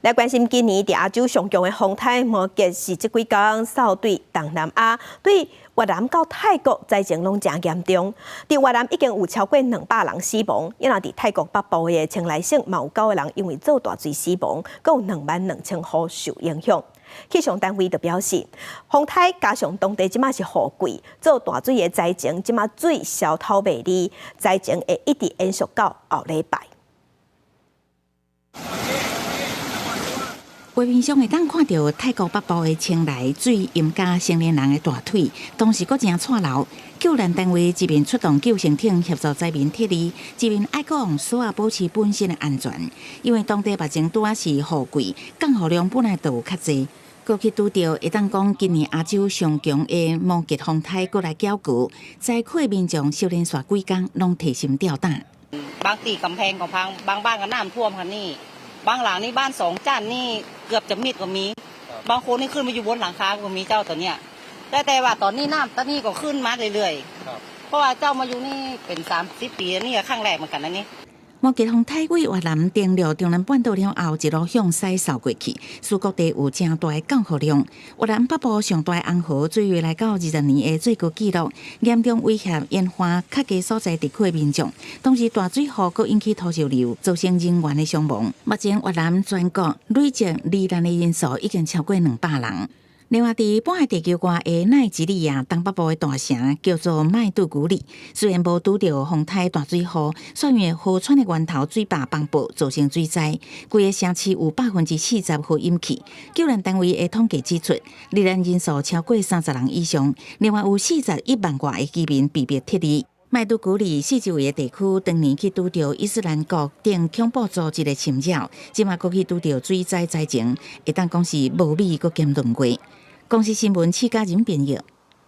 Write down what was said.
来关心今年伫亚洲上强的风台摩羯是即几天扫对东南亚，对越南到泰国灾情拢真严重。伫越南已经有超过200人死亡，因为伫泰国北部的清莱省嘛有9个人因为做大水死亡，共有22000户受影响。气象单位就表示，风台加上当地即马是雨季，做大水的灾情即马水消透袂离，灾情会一直延续到后礼拜。画面上会当看到泰国北部的清莱水淹加成年人的大腿，当时阁真错漏。救援单位一面出动救生艇协助灾民撤离，一面爱讲所有保持本身的安全，因为当地目前拄啊是雨季，降雨量本来就有较济。过去拄到会当讲今年亚洲上强的摩羯风台过来搅局，灾区民众修炼煞几天，拢提心吊胆。บางตีกำแพงของพังบางบ้านก็น้ำท่วมค่ะนี่บางหลังนี่บ้าน2 ชั้นนี่เกือบจะมิดก็มีบางคนนี่ขึ้นมาอยู่บนหลังคาก็มีเจ้าตัวเนี้ยแต่ว่าตอนนี้น้ำตอนนี้ก็ขึ้นมาเรื่อยๆเพราะว่าเจ้ามาอยู่นี่เป็น30 ปีนี่ก็ครั้งแรกเหมือนกันนะนี่摩羯风台为越南登陆中南半岛了后，一路向西扫过去，使各地有真大的降雨量。越南北部上大红河水位来到20年的最高纪录，严重威胁沿岸较低所在地区的民众。同时，大水河阁引起土石流，造成人员的伤亡。目前越南全国累计罹难的人数已经超过200人。另外，伫半海地球外的奈及利亚东北部的大城叫做麦杜古里，虽然无拄到风台大水雨，却因为河川的源头水坝崩爆，造成水灾，规个城市有40%河淹去。救援单位的统计指出，罹难人数超过30人以上，另外有41万外的居民被迫撤离。麦杜古里四周围的地区，当年去拄到伊斯兰国等恐怖组织的侵扰，即马过去拄到水灾灾情，会当讲是无米阁兼论过。公司新闻，气家人编译。